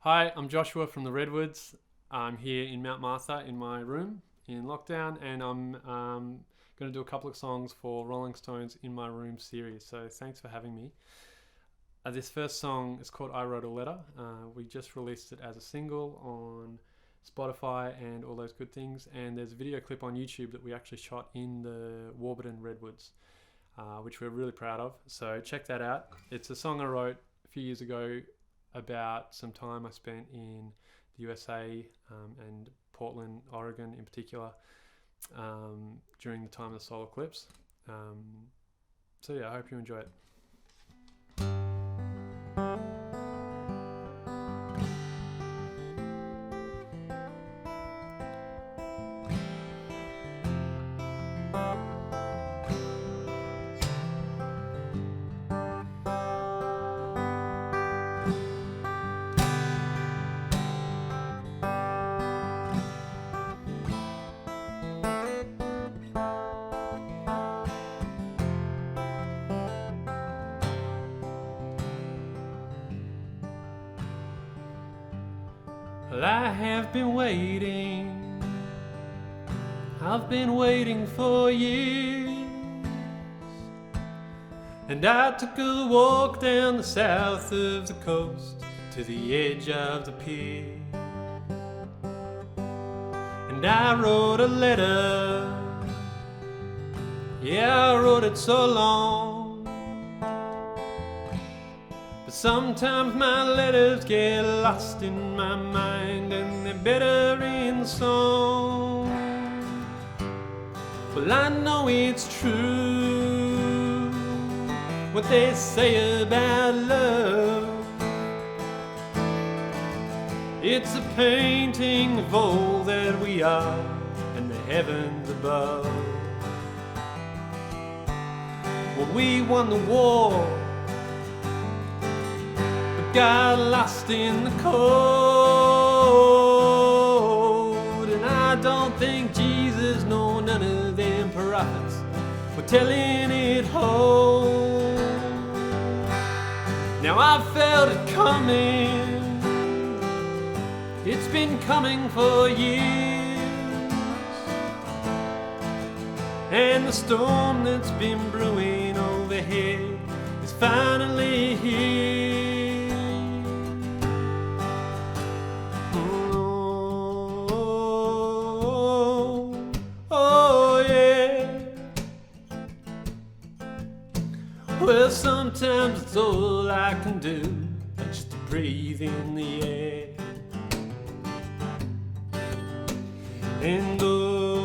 Hi, I'm Joshua from the Redwoods. I'm here in Mount Martha in my room in lockdown, and I'm going to do a couple of songs for Rolling Stones in My Room series. So thanks for having me. This first song is called I Wrote a Letter. We just released it as a single on Spotify and all those good things. And there's a video clip on YouTube that we actually shot in the Warburton Redwoods, which we're really proud of. So check that out. It's a song I wrote a few years ago about some time I spent in the USA and Portland, Oregon in particular, during the time of the solar eclipse. So yeah, I hope you enjoy it. Well, I have been waiting, I've been waiting for years, and I took a walk down the south of the coast to the edge of the pier, and I wrote a letter, yeah, I wrote it so long. But sometimes my letters get lost in my mind, and they're better in song. Well, I know it's true what they say about love. It's a painting of all that we are and the heavens above. Well, we won the war, got lost in the cold, and I don't think Jesus nor none of them prophets were telling it home. Now I felt it coming, it's been coming for years, and the storm that's been brewing overhead is finally here. Well, sometimes it's all I can do, just to breathe in the air. And oh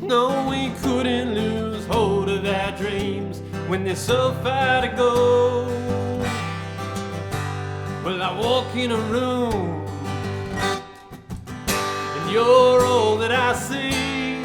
no, we couldn't lose hold of our dreams when they're so far to go. Well, I walk in a room, you're all that I see.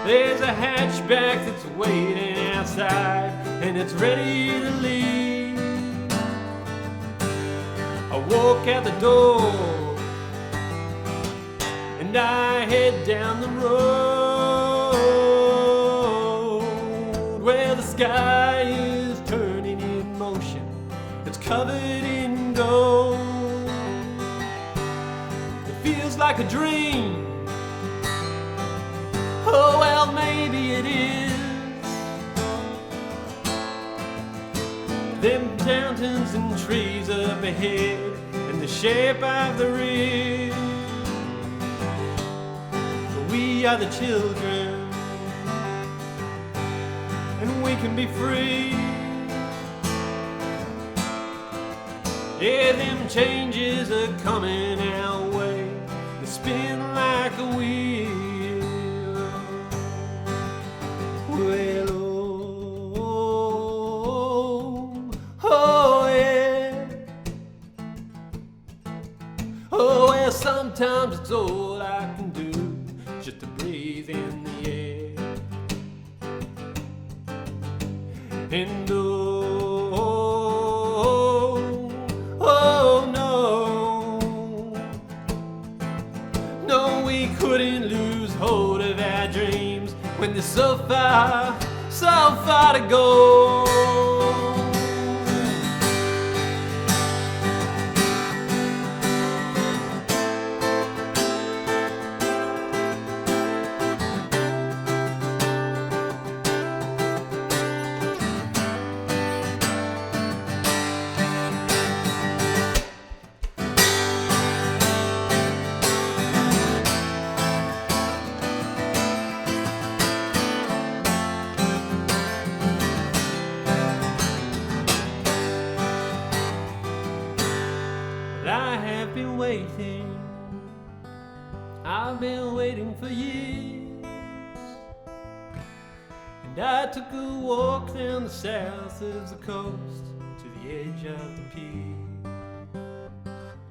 There's a hatchback that's waiting outside, and it's ready to leave. I walk out the door, and I head down the road where the sky is turning in motion. It's covered in gold. Feels like a dream. Oh well, maybe it is. Them mountains and trees up ahead, and the shape of the ridge. We are the children, and we can be free. Yeah, them changes are coming our way. They spin like a wheel. Well, oh yeah. Oh well, sometimes it's all I can do, just to breathe in the air. And couldn't lose hold of our dreams when when there's so far to go. I've been waiting for years, and I took a walk down the south of the coast to the edge of the pier,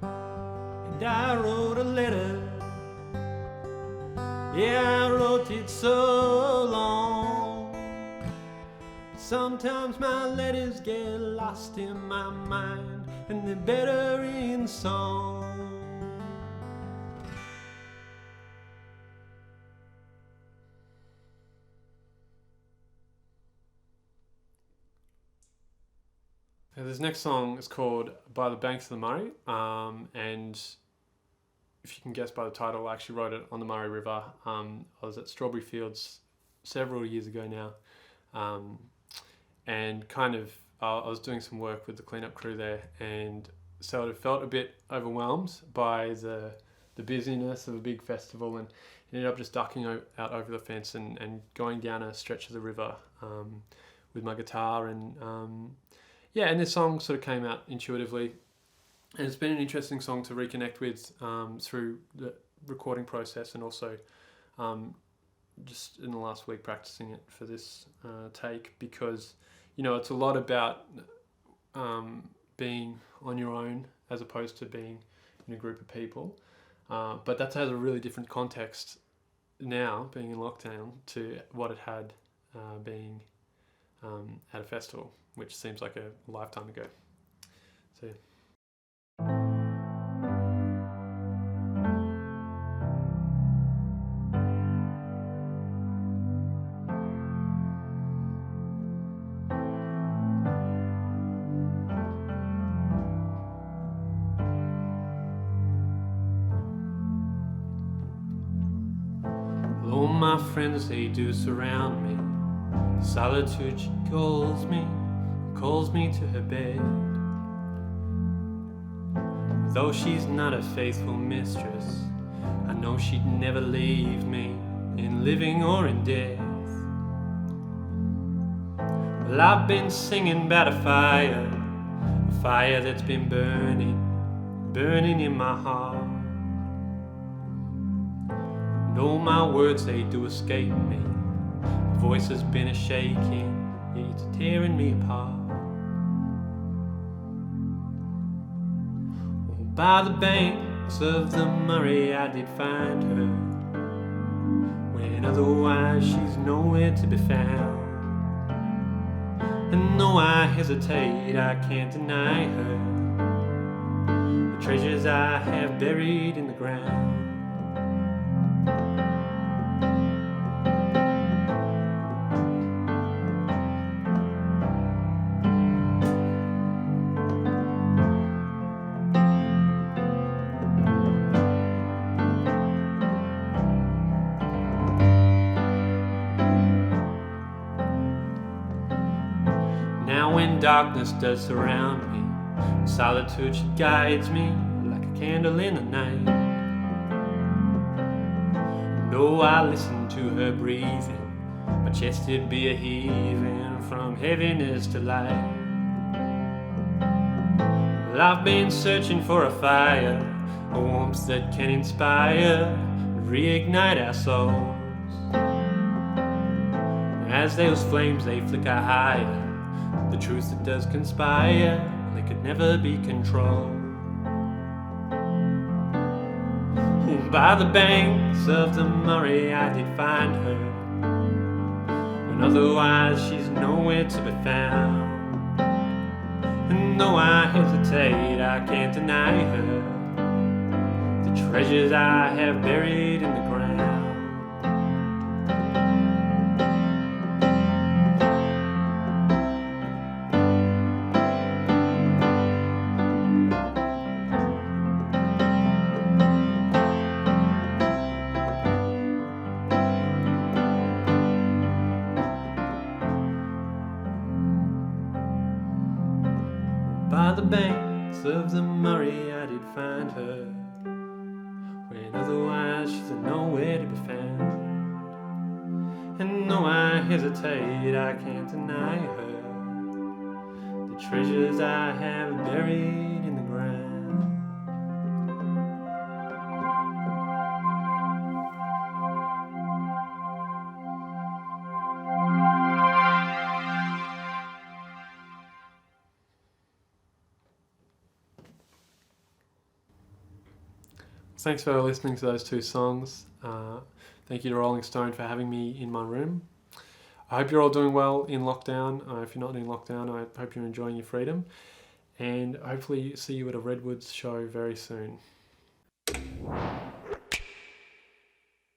and I wrote a letter, yeah, I wrote it so long. Sometimes my letters get lost in my mind, and they're better in song. This next song is called By the Banks of the Murray, and if you can guess by the title, I actually wrote it on the Murray River. I was at Strawberry Fields several years ago now, and kind of I was doing some work with the cleanup crew there, and so I felt a bit overwhelmed by the busyness of a big festival, and ended up just ducking out over the fence and going down a stretch of the river with my guitar, and and this song sort of came out intuitively, and it's been an interesting song to reconnect with through the recording process, and also just in the last week practicing it for this take, because it's a lot about being on your own as opposed to being in a group of people, but that has a really different context now, being in lockdown, to what it had being at a festival, which seems like a lifetime ago. So all my friends, they do surround me. Solitude, she calls me to her bed. Though she's not a faithful mistress, I know she'd never leave me, in living or in death. Well, I've been singing about a fire that's been burning in my heart. And all my words, they do escape me. My voice has been a-shaking, it's tearing me apart. Oh, by the banks of the Murray I did find her, when otherwise she's nowhere to be found. And though I hesitate, I can't deny her the treasures I have buried in the ground. Now when darkness does surround me, solitude, she guides me like a candle in the night. And oh, I listen to her breathing, my chest it'd be a heaving from heaviness to light. Well, I've been searching for a fire, a warmth that can inspire and reignite our souls. As those flames, they flicker higher, the truth that does conspire, they could never be controlled. Oh, by the banks of the Murray I did find her, when otherwise she's nowhere to be found. And though I hesitate, I can't deny her the treasures I have buried in the ground. banks of the Murray I did find her, when otherwise she's nowhere to be found. And though I hesitate, I can't deny her the treasures I have buried in the ground. Thanks for listening to those two songs. Thank you to Rolling Stone for having me in my room. I hope you're all doing well in lockdown. If you're not in lockdown, I hope you're enjoying your freedom. And hopefully see you at a Redwoods show very soon.